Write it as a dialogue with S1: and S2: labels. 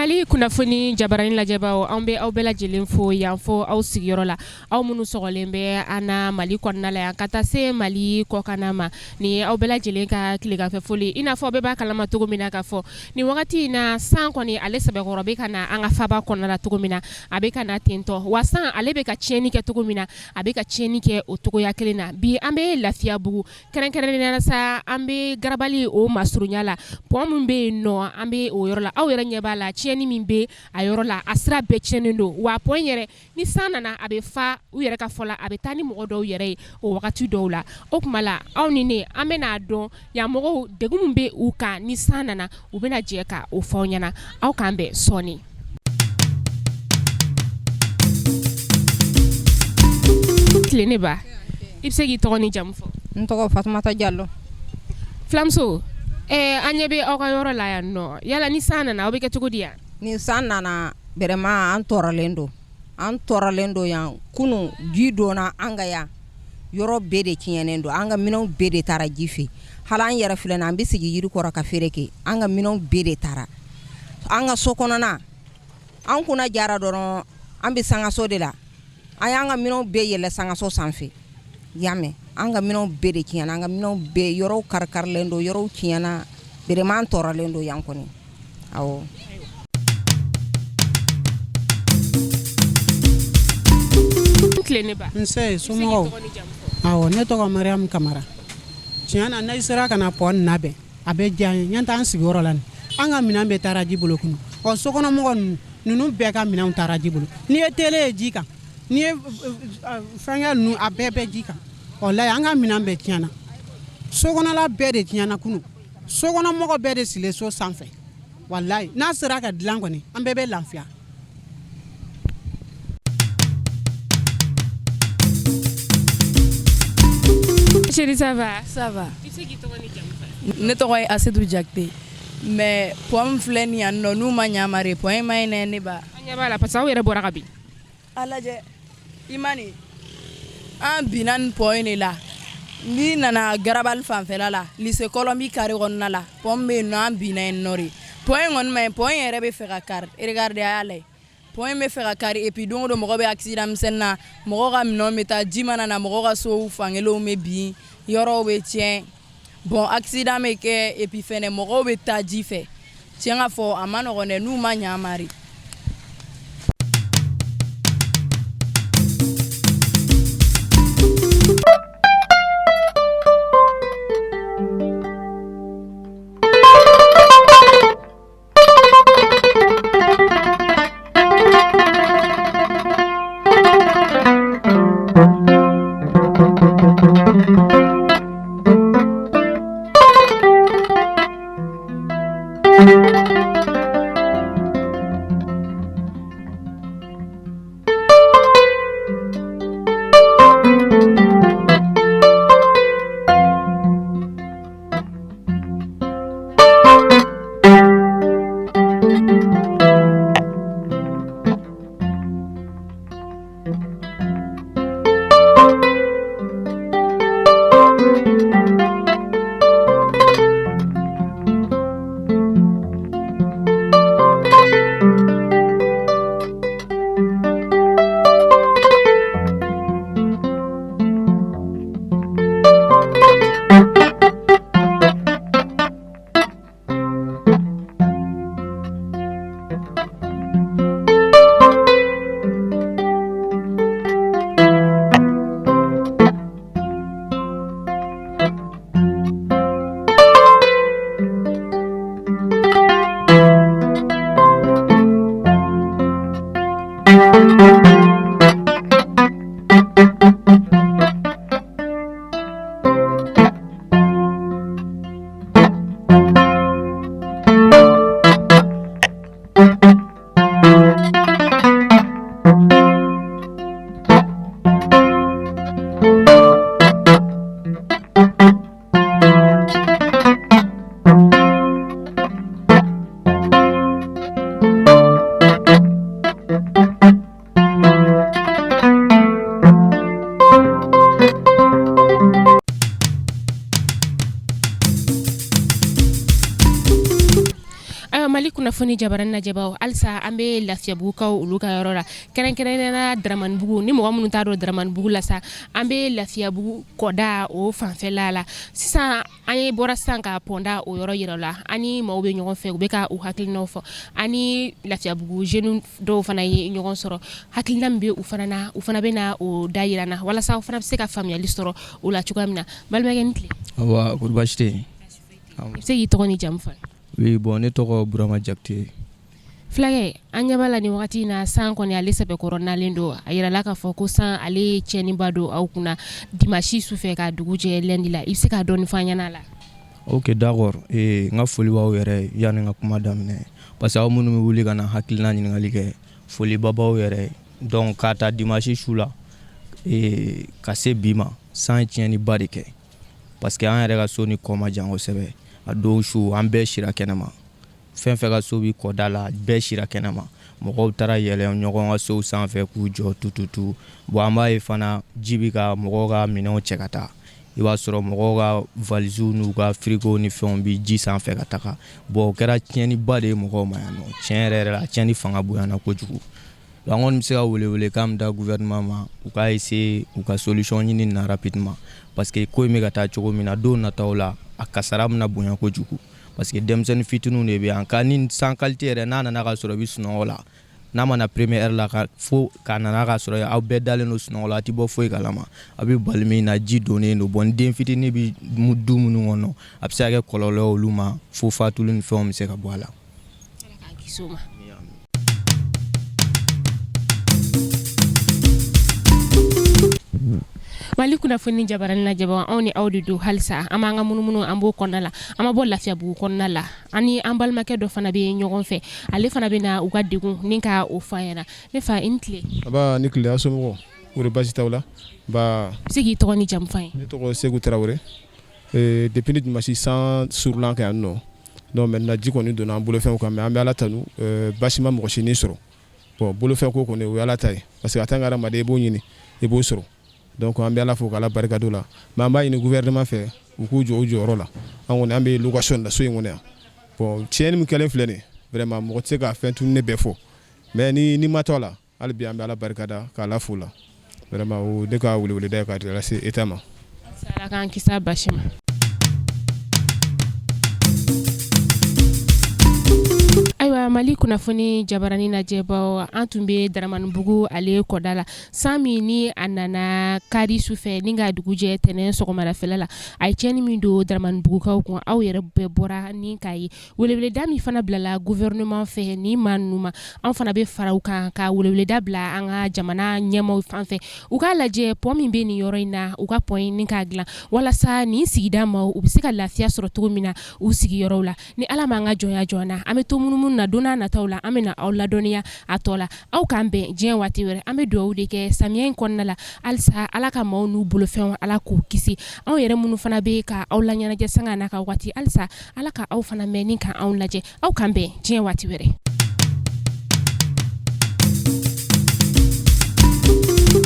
S1: Mali kunnafoni jabaranin lajɛbaaw an bɛ aw bɛɛ lajɛlen fo yan fɔ aw sigiyɔrɔ la aw minnu sɔgɔlen bɛ an na Mali kɔnɔna la yan ka taa se Mali kɔkanna ma ni aw bɛɛ lajɛlen ka tileganfɛ foli i n'a fɔ bɛɛ b'a kalama cogo min na ka fɔ nin wagati in na san kɔni ale sɛbɛkɔrɔ bɛ ka na an ka faba kɔnɔna la cogo min na a bɛ ka na tentɔ wa san ale bɛ ka tiɲɛni kɛ cogo min na a bɛ ka tiɲɛni kɛ o cogoya kelen na bi an bɛ Lafiyabugu kɛrɛnkɛrɛnnenya la sa an bɛ garabali o masurunya la pont min bɛ yen nɔ an bɛ o yɔrɔ la aw yɛrɛ ɲɛ b'a la tiɲɛni min bɛ a yɔrɔ la a sira bɛɛ tiɲɛnen don wa pont yɛrɛ ni san nana a bɛ fa u yɛrɛ ka fɔ la a bɛ taa ni mɔgɔ dɔw yɛrɛ ye o wagati dɔw la o tuma la aw ni ne an bɛ n'a dɔn yan mɔgɔw degun min bɛ u kan ni san nana u bɛna jɛ ka o fɔ aw ɲɛna aw k'an bɛn sɔɔni. Tile ne ba i bɛ se k'i tɔgɔ ni jamu fɔ.
S2: N tɔgɔ Fatumata Jallo.
S1: Filamuso an ɲɛ bɛ aw ka yɔrɔ la yan nɔ yala ni san nana aw bɛ kɛ cogo di yan.
S2: Ni san nana vraiment an tɔɔrɔlen don yan kunun ji donna an ka yan yɔrɔ bɛɛ de tiɲɛnen don an ka minɛnw bɛɛ de taara ji fɛ hali an yɛrɛ filɛ na an bɛ sigi yiri kɔrɔ ka feere kɛ an ka minɛnw bɛɛ de taara an ka so kɔnɔna an kunna jara dɔrɔn an bɛ sangaso de la an y'an ka minɛnw bɛɛ yɛlɛ sangaso sanfɛ y'a mɛn an ka minɛnw bɛɛ de tiɲɛna an ka minɛnw bɛɛ yɔrɔw kari-karilen don yɔrɔw tiɲɛna vraiment an tɔɔrɔlen don yan kɔni awɔ.
S1: Tile ne ba
S3: nse somɔgɔw awɔ ne tɔgɔ Mariam Kamara tiɲɛ na n'a sera ka na pont labɛn a bɛ diya n ye ɲɛ t'an sigiyɔrɔ la nin an ka minɛn bɛɛ taara ji bolo kunu ɔ sokɔnɔmɔgɔ ninnu bɛɛ ka minɛnw taara ji bolo n'i ye télé ye ji kan n'i ye fɛnkɛ ninnu a bɛɛ bɛ ji kan walayi an ka minɛn bɛɛ tiɲɛna sokɔnɔla bɛɛ de tiɲɛna kunu sokɔnɔmɔgɔ bɛɛ de silen so sanfɛ walayi n'a sera ka dilan kɔni an bɛɛ bɛ lafiya.
S1: Chérie, ça va?
S4: Ça va.
S1: I bɛ se k'i tɔgɔ ni jamu fɔ.
S4: Ne tɔgɔ ye Asetu Jakite mais pont filɛ nin yan nɔ n'u ma ɲamare pont ma ɲi ne ba.
S1: An ɲɛ b'a la parce que aw yɛrɛ bɔra ka bin.
S4: A lajɛ i ma nin an binna nin pont in de la n'i nana garabali fanfɛla la lycée Kɔlɔnbi carré kɔnɔna la pont bɛ yen nɔ an binna yen nɔ de pont in kɔni ma ɲi pont in yɛrɛ bɛ fɛ ka kari regarde a y'a lajɛ pont in bɛ fɛ ka kari et puis don o don mɔgɔ bɛ accident misɛnnin na mɔgɔ ka minɛnw bɛ taa ji mana na mɔgɔ ka sow fankelenw bɛ bin yɔrɔw bɛ tiɲɛ bon accident bɛ kɛ et puis fɛnɛ mɔgɔw bɛ taa ji fɛ tiɲɛ ka fɔ a ma nɔgɔn dɛ n'u ma ɲamari.
S1: kunnafoni jabaran na jabaw alsa an bɛ lafiyabugukaw olu ka yɔrɔ la kɛrɛnkɛrɛnnena Daramanbugu ni mɔgɔ minnu t'a dɔn Daramanbugu la sa an bɛ lafiyabugu kɔda o fanfɛla la sisan an ye bɔra sisan ka pɔnda o yɔrɔ yira la ani maaw bɛ ɲɔgɔn fɛ u bɛ ka u hakilinaw fɔ ani lafiyabugu jeunes dɔw fana ye ɲɔgɔn sɔrɔ hakilina min bɛ u fana na u fana bɛ na o da yira na walasa u fana bɛ se ka faamuyali sɔrɔ o la cogoya min na balimakɛ ni tile.
S5: Awa kori baasi tɛ yen.
S1: I bɛ se k'i tɔgɔ ni jamu fɔ.
S5: Oui bon ne tɔgɔ Burama Jakite.
S1: Fulakɛ an ɲɛ b'a la nin wagati in na san kɔni ale sɛbɛkɔrɔ nalen don a yirala k'a fɔ ko san ale tiɲɛniba don aw kunna dimanche sufɛ ka dugu jɛ lundi la i bɛ se k'a dɔɔni fɔ an ɲɛna la.
S5: Ok d'accord n ka foli b'aw yɛrɛ yani n ka kuma daminɛ parce que aw minnu bɛ wuli ka na hakilina ɲininkali kɛ foli ba b'aw yɛrɛ donc k'a ta dimanche su la ka se bi ma san ye tiɲɛniba de kɛ parce que an yɛrɛ ka so ni kɔ ma jan kosɛbɛ a don su an bɛɛ sira kɛnɛma fɛn fɛn ka so bi kɔda la bɛɛ sira kɛnɛma mɔgɔw taara yɛlɛ ɲɔgɔn ka sow sanfɛ k'u jɔ tututu bon an b'a ye fana ji bi ka mɔgɔw ka minɛnw cɛ ka taa i b'a sɔrɔ mɔgɔw ka valiziw n'u ka frigo ni fɛnw bi ji sanfɛ ka taga bon o kɛra tiɲɛniba de ye mɔgɔw ma yan nɔ tiɲɛ yɛrɛ la tiɲɛni fanga bonyana kojugu an kɔni bɛ se ka wele kan min da gouvernement ma u ka essayer u ka solution ɲini na rapidement parce que ko in bɛ ka taa cogo min na don nataw la a kasara bɛna bonya kojugu parce que denmisɛnnin fitininw de bɛ yan ka ni san qualité yɛrɛ n'a nana ka sɔrɔ i bɛ sunɔgɔ la n'a mana première heure la fo k'a nana ka sɔrɔ aw bɛɛ dalen don sunɔgɔ la a tɛ bɔ foyi kalama a bɛ bali min na ji donnen don bon den fitinin bɛ du minnu kɔnɔ a bɛ se ka kɛ kɔlɔlɔ ye olu ma fo fatuli ni fɛnw bɛ se ka bɔ a la.
S1: Mali kunnafoni jabarani na jabaw anw ni aw de don halisa an b'an ka munumunu an b'o kɔnɔna la an ma bɔ lafiyabugu kɔnɔna la ani an balimakɛ dɔ fana bɛ ɲɔgɔn fɛ ale fana bɛ na u ka degun ni ka o fa ɲɛna ne fa i ni tile.
S6: Aba ni tile a somɔgɔw kori baasi t'aw la ba.
S1: Se k'i tɔgɔ ni jamu fɔ an ye.
S6: Ne tɔgɔ Segu Tarawele depuis ni dimanche san surulan kɛ yan nɔ donc maintenant ji kɔni donna an bolofɛnw kan mais an bɛ Ala tanu baasi ma mɔgɔ si ni sɔrɔ bon bolofɛn ko kɔni o ye Ala ta ye parce que a tant que hadamaden i b'o ɲini i b'o sɔrɔ. Donc an bɛ Ala fo k'Ala barika d'o la mais an b'a ɲini gouvernement fɛ u k'u jɔ u jɔyɔrɔ la an kɔni an bɛ location la so in kɔnɔ yan bon tiɲɛni min kɛlen filɛ nin vraiment mɔgɔ tɛ se ka fɛn tununi bɛɛ fɔ mais ni ma to la hali bi an bɛ Ala barika da k'Ala fo la vraiment o de ka weleweleda ye k'a lase État ma.
S1: Ala k'an kisi a basi ma. Ayiwa Mali kunnafoni jabarani na jabaw an tun bɛ Daramanbugu ale kɔda la san min ni a nana kari sufɛ ni ka dugu jɛ tɛnɛn sɔgɔmadafɛla la a ye tiɲɛni min don Daramanbugukaw kun aw yɛrɛ bɛɛ bɔra ni k'a ye weleweleda min fana bilala gouvernement fɛ ni maa ninnu ma an fana bɛ fara u kan ka weleweleda bila an ka jamana ɲɛmaaw fan fɛ u k'a lajɛ pont min bɛ nin yɔrɔ in na u ka pont ni k'a dilan walasa nin sigida ma u bɛ se ka lafiya sɔrɔ cogo min na u sigiyɔrɔw la ni Ala m'an ka jɔnya jɔna an bɛ to munumunu na donna nataw la an bɛ na aw ladɔnniya a tɔ la aw k'an bɛn diɲɛ waati wɛrɛ an bɛ dugawu de kɛ samiya in kɔnɔna la halisa Ala ka maaw n'u bolofɛnw Ala k'u kisi anw yɛrɛ minnu fana bɛ ka aw laɲɛnajɛ sanga n'a ka waati halisa Ala ka aw fana mɛn ni ka anw lajɛ aw k'an bɛn diɲɛ waati wɛrɛ.